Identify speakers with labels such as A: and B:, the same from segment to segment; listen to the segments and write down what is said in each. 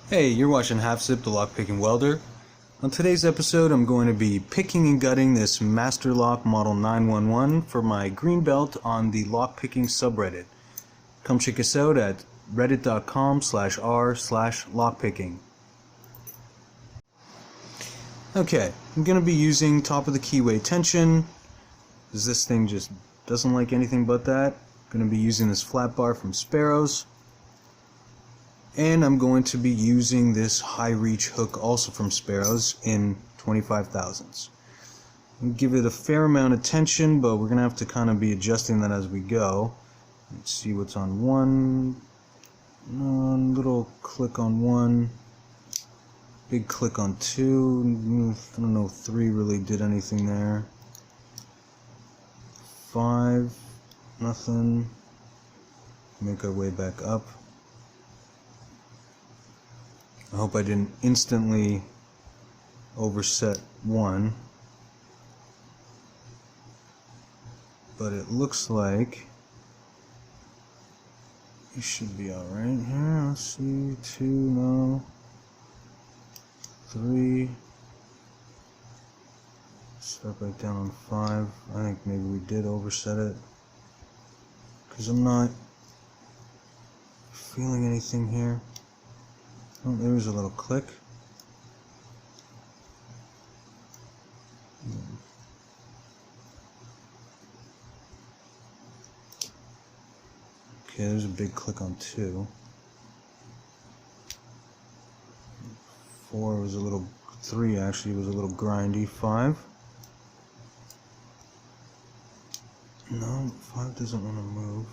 A: Hey, you're watching Half Zip, the Lockpicking Welder. On today's episode, I'm going to be picking and gutting this Master Lock Model 911 for my green belt on the Lockpicking subreddit. Come check us out at reddit.com/r/lockpicking. Okay, I'm going to be using top of the keyway tension, because this thing just doesn't like anything but that. I'm going to be using this flat bar from Sparrows. And I'm going to be using this high reach hook also from Sparrows in 25 thousandths. Give it a fair amount of tension, but we're going to have to kind of be adjusting that as we go. Let's see what's on one. Little click on one. Big click on two. I don't know if 3 really did anything there. 5. Nothing. Make our way back up. I hope I didn't instantly overset 1, but it looks like it should be alright here. Let's see, 2, no, 3, start back down on 5. I think maybe we did overset it, because I'm not feeling anything here. Oh, there was a little click. Okay, there's a big click on 2. 4 was a little, 3 actually was a little grindy. 5. No, 5 doesn't want to move.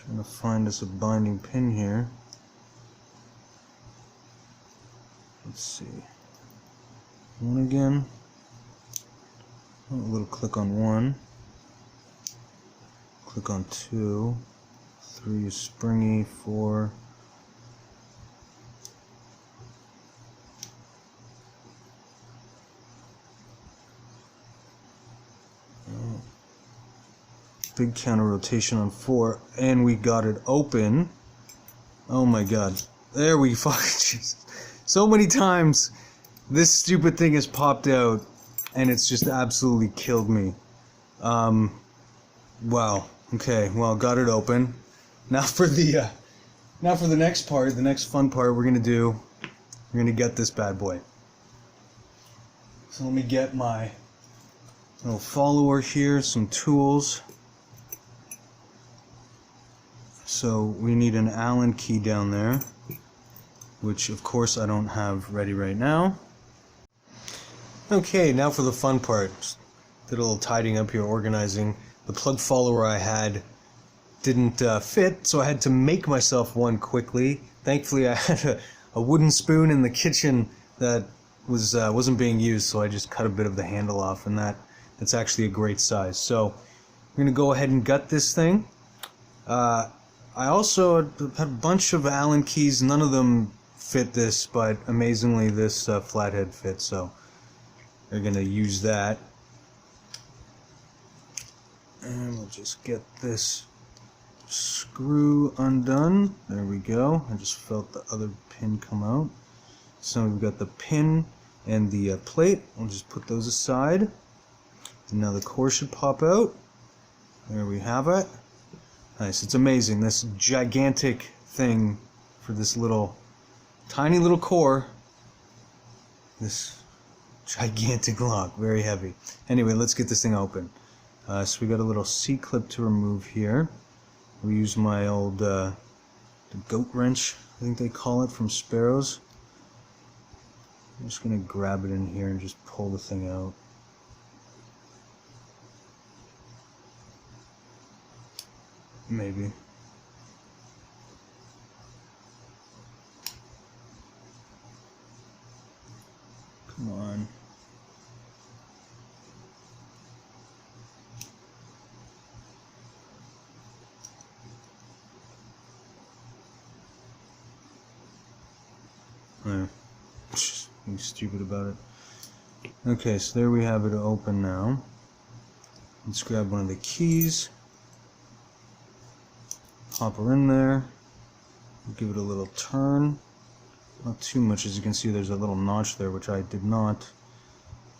A: Trying to find us a binding pin here. Let's see. 1 again. Oh, a little click on 1. Click on 2. 3 is springy. 4. Big counter rotation on 4, and we got it open. Oh my god. There we fucking Jesus. So many times this stupid thing has popped out and it's just absolutely killed me. Wow. Okay, well, got it open. Now for the next part, the next fun part we're gonna get this bad boy. So let me get my little follower here, some tools. So we need an Allen key down there, which of course I don't have ready right now. Okay, now for the fun part. Did a little tidying up here, organizing. The plug follower I had didn't fit, so I had to make myself one quickly. Thankfully I had a wooden spoon in the kitchen that wasn't being used, so I just cut a bit of the handle off, and that's actually a great size. So we're going to go ahead and gut this thing. I also had a bunch of Allen keys. None of them fit this, but amazingly this flathead fits, so we're going to use that. And we'll just get this screw undone. There we go. I just felt the other pin come out. So we've got the pin and the plate. We'll just put those aside. And now the core should pop out. There we have it. Nice. It's amazing, this gigantic thing for this tiny little core. This gigantic lock, very heavy. Anyway, let's get this thing open. So we got a little C-clip to remove here. We use my old the goat wrench, I think they call it, from Sparrows. I'm just going to grab it in here and just pull the thing out. Maybe. Come on. Just being stupid about it. Okay, so there we have it open now. Let's grab one of the keys, pop her in there, give it a little turn. Not too much, as you can see there's a little notch there which I did not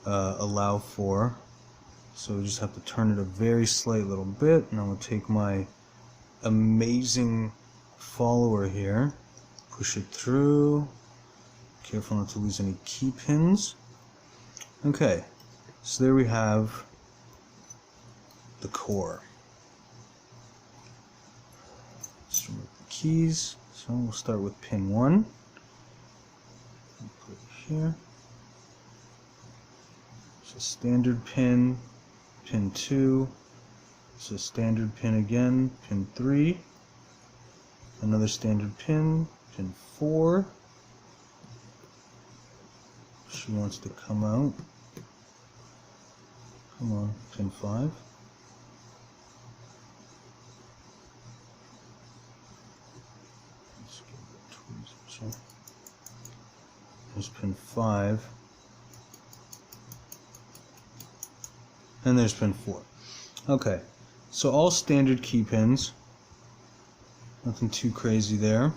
A: allow for. So we just have to turn it a very slight little bit, and I'm going to take my amazing follower here, push it through, careful not to lose any key pins. Okay, so there we have the core. Let's remove the keys. So we'll start with pin 1. Put it here. It's a standard pin. Pin 2. It's a standard pin again. Pin 3. Another standard pin. Pin 4. She wants to come out. Come on, pin 5. Let's get the tweezers. There's pin 5. And there's pin 4. Okay, so all standard key pins. Nothing too crazy there.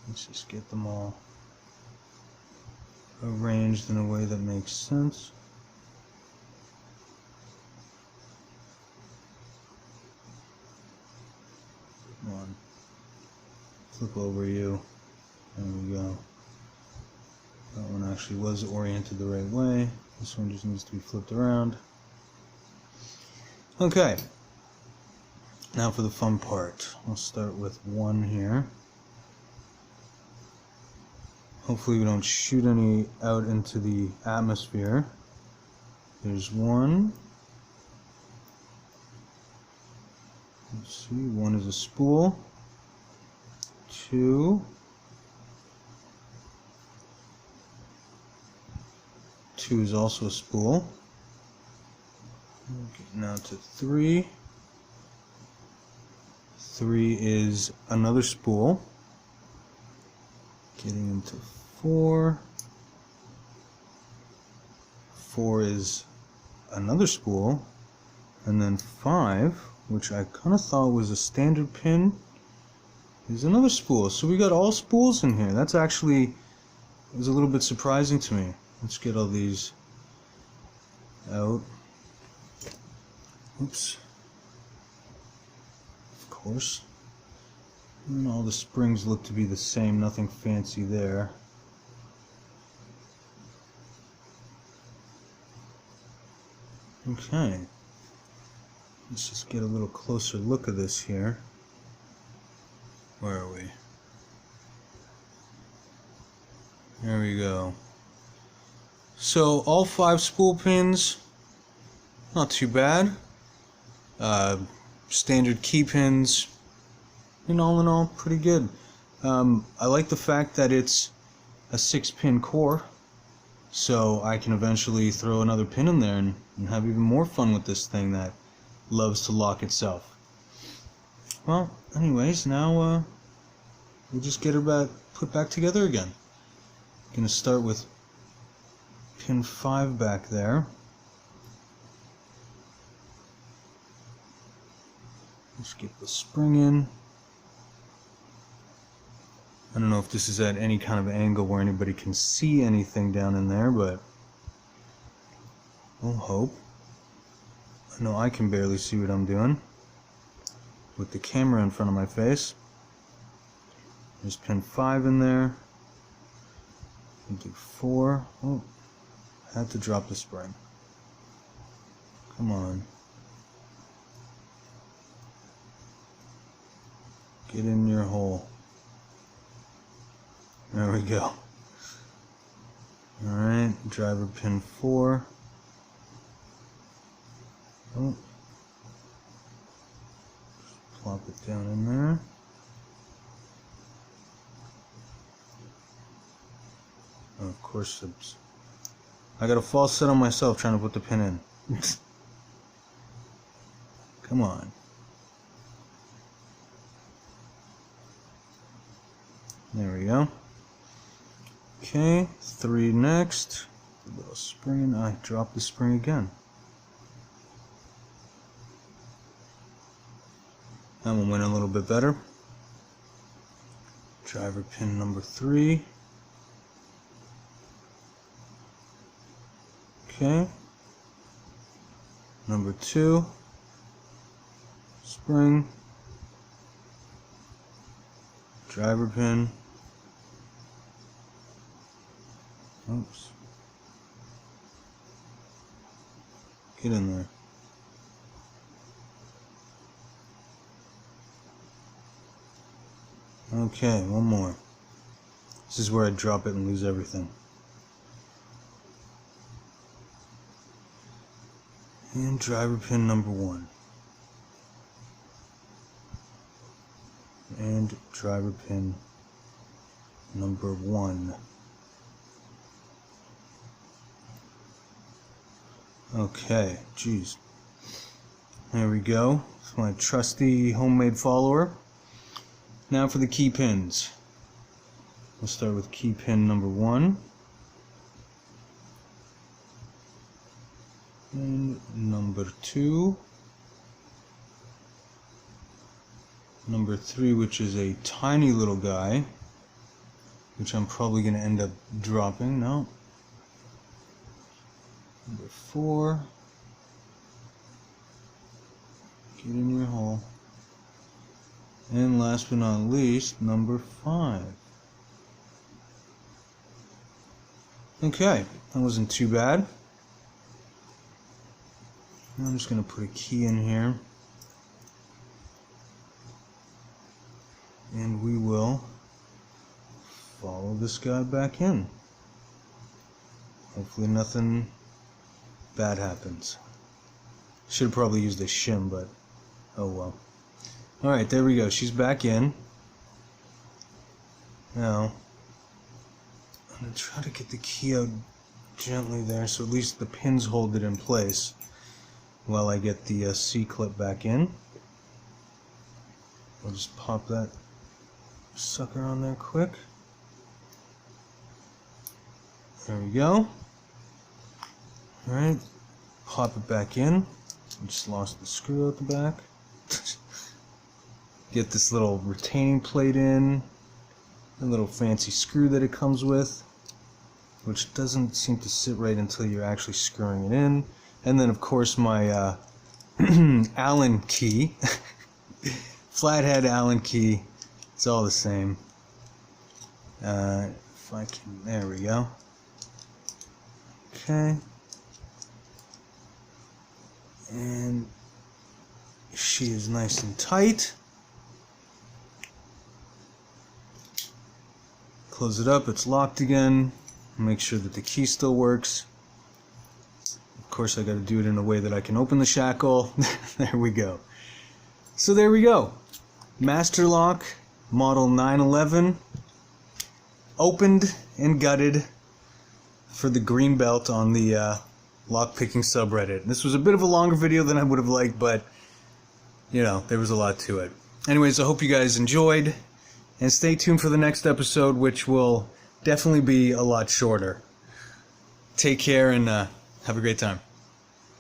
A: Let's just get them all arranged in a way that makes sense. Come on. Flip over you. There we go. That one actually was oriented the right way. This one just needs to be flipped around. Okay. Now for the fun part. I'll start with 1 here. Hopefully we don't shoot any out into the atmosphere. There's 1. Let's see, 1 is a spool. 2. 2 is also a spool. Okay, now to 3. 3 is another spool. Getting into 4. 4 is another spool. And then 5, which I kind of thought was a standard pin, is another spool. So we got all spools in here. That's actually, it was a little bit surprising to me. Let's get all these out. Oops. Of course. And all the springs look to be the same, nothing fancy there. Okay. Let's just get a little closer look at this here. Where are we? There we go. So all 5 spool pins, not too bad. Standard key pins, and all in all, pretty good. I like the fact that it's a 6-pin core, so I can eventually throw another pin in there and have even more fun with this thing that loves to lock itself. Well, anyways, now we'll just get her put back together again. Gonna start with pin 5 back there. Let's get the spring in. I don't know if this is at any kind of angle where anybody can see anything down in there, but we'll hope. I know I can barely see what I'm doing with the camera in front of my face. There's pin 5 in there. We'll do 4. Oh, had to drop the spring. Come on. Get in your hole. There we go. Alright, driver pin 4. Oh. Plop it down in there. Oh, of course, I got a false set on myself trying to put the pin in. Come on. There we go. Okay, 3 next. A little spring, and I drop the spring again. That one went a little bit better. Driver pin number 3. Okay. Number 2. Spring. Driver pin. Oops. Get in there. Okay, one more. This is where I drop it and lose everything. And driver pin number 1. And driver pin number 1. Okay, geez. There we go. It's my trusty homemade follower. Now for the key pins. We'll start with key pin number 1. And number 2. Number 3, which is a tiny little guy, which I'm probably going to end up dropping. No. Number 4. Get in your hole. And last but not least, number 5. Okay, that wasn't too bad. Now I'm just going to put a key in here. And we will follow this guy back in. Hopefully nothing bad happens. Should have probably used a shim, but oh well. Alright, there we go. She's back in. Now, I'm going to try to get the key out gently there so at least the pins hold it in place while I get the C-clip back in. I'll just pop that sucker on there quick. There we go. Alright, pop it back in. I just lost the screw out the back. Get this little retaining plate in, a little fancy screw that it comes with, which doesn't seem to sit right until you're actually screwing it in. And then of course my Allen key, flathead Allen key, it's all the same. If I can, there we go. Okay. And she is nice and tight. Close it up, it's locked again. Make sure that the key still works. Of course I gotta do it in a way that I can open the shackle. There we go. So there we go. Master lock, model 911. Opened and gutted for the green belt on the lockpicking subreddit. This was a bit of a longer video than I would have liked, but you know, there was a lot to it. Anyways, I hope you guys enjoyed. And stay tuned for the next episode, which will definitely be a lot shorter. Take care and have a great time.